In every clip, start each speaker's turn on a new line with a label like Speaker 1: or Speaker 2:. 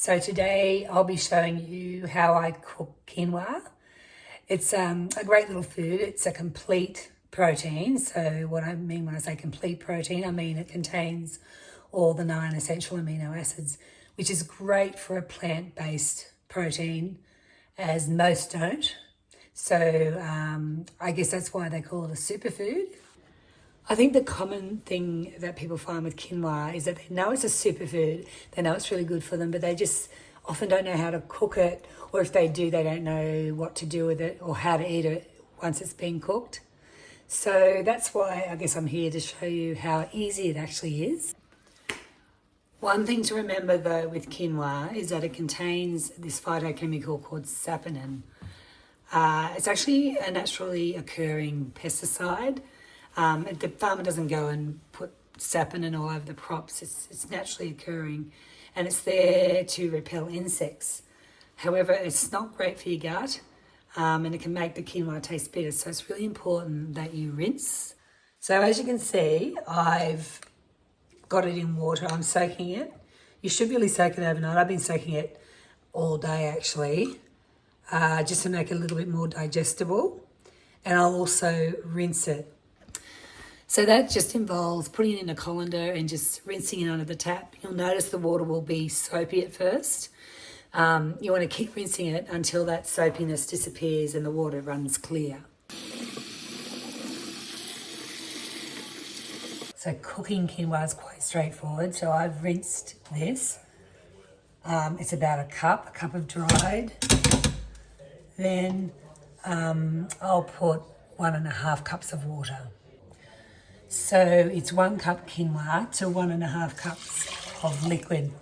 Speaker 1: So today I'll be showing you how I cook quinoa. It's a great little food. It's a complete protein. So what I mean when I say complete protein, I mean it contains all the 9 essential amino acids, which is great for a plant-based protein, as most don't. So I guess that's why they call it a superfood. I think the common thing that people find with quinoa is that they know it's a superfood, they know it's really good for them, but they just often don't know how to cook it, or if they do, they don't know what to do with it or how to eat it once it's been cooked. So that's why I guess I'm here to show you how easy it actually is. One thing to remember though with quinoa is that it contains this phytochemical called saponin. It's actually a naturally occurring pesticide. The farmer doesn't go and put saponin all over the crops. It's naturally occurring, and it's there to repel insects. However, it's not great for your gut, and it can make the quinoa taste bitter. So it's really important that you rinse. So as you can see, I've got it in water. I'm soaking it. You should really soak it overnight. I've been soaking it all day actually, just to make it a little bit more digestible. And I'll also rinse it. So that just involves putting it in a colander and just rinsing it under the tap. You'll notice the water will be soapy at first. You want to keep rinsing it until that soapiness disappears and the water runs clear. So cooking quinoa is quite straightforward. So I've rinsed this. It's about a cup of dried. Then I'll put 1.5 cups of water. So it's 1 cup quinoa to 1.5 cups of liquid.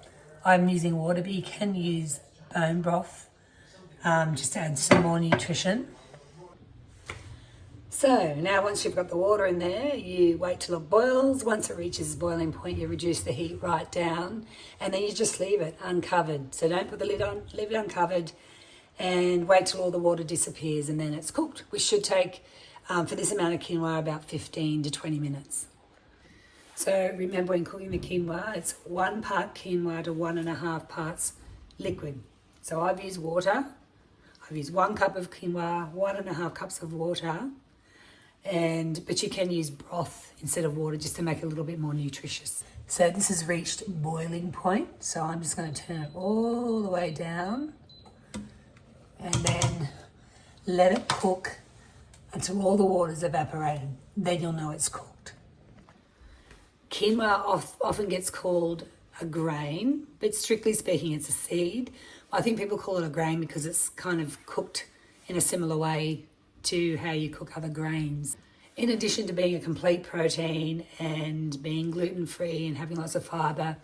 Speaker 1: I'm using water, but you can use bone broth just to add some more nutrition. So now once you've got the water in there, you wait till it boils. Once it reaches boiling point, you reduce the heat right down, and then you just leave it uncovered. So don't put the lid on, leave it uncovered, and wait till all the water disappears, and then it's cooked, which should take for this amount of quinoa about 15 to 20 minutes. So remember, when cooking the quinoa, it's 1 part quinoa to 1.5 parts liquid. So I've used water. I've used 1 cup of quinoa, 1.5 cups of water, but you can use broth instead of water just to make it a little bit more nutritious. So this has reached boiling point. So I'm just going to turn it all the way down and then let it cook until all the water's evaporated. Then you'll know it's cooked. Quinoa often gets called a grain, but strictly speaking it's a seed. I think people call it a grain because it's kind of cooked in a similar way to how you cook other grains. In addition to being a complete protein and being gluten-free and having lots of fibre,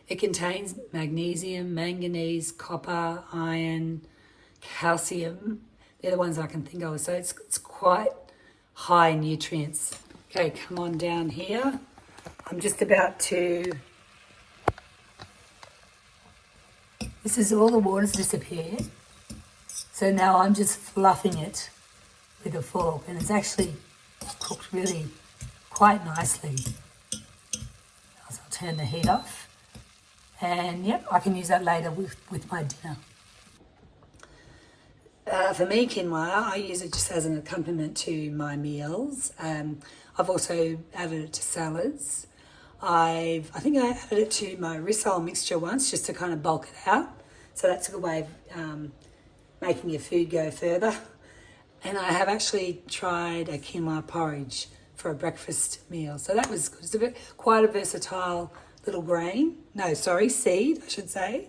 Speaker 1: it contains magnesium, manganese, copper, iron, calcium. They're the ones I can think of. So it's quite high in nutrients. Okay, come on down here. I'm just about to... This is all the water's disappeared. So now I'm just fluffing it with a fork, and it's actually cooked really quite nicely. So I'll turn the heat off. And yep, I can use that later with my dinner. For me, quinoa, I use it just as an accompaniment to my meals. I've also added it to salads. I think I added it to my rissole mixture once just to kind of bulk it out. So that's a good way of making your food go further. And I have actually tried a quinoa porridge for a breakfast meal. So that was good. It's quite a versatile little seed, I should say.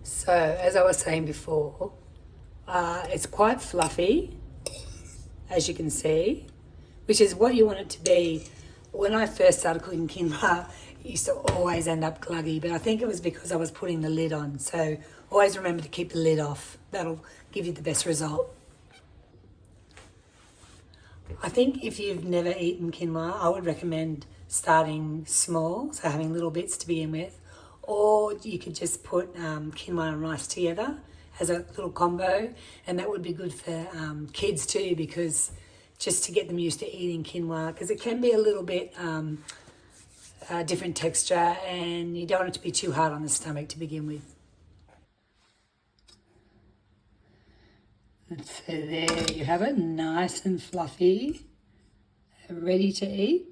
Speaker 1: So, as I was saying before, it's quite fluffy, as you can see, which is what you want it to be. When I first started cooking quinoa, it used to always end up gluggy, but I think it was because I was putting the lid on. So, always remember to keep the lid off. That'll give you the best result. I think if you've never eaten quinoa, I would recommend starting small, so having little bits to begin with. Or you could just put quinoa and rice together as a little combo, and that would be good for kids too, because just to get them used to eating quinoa, because it can be a little bit a different texture, and you don't want it to be too hard on the stomach to begin with. And so there you have it, nice and fluffy, ready to eat.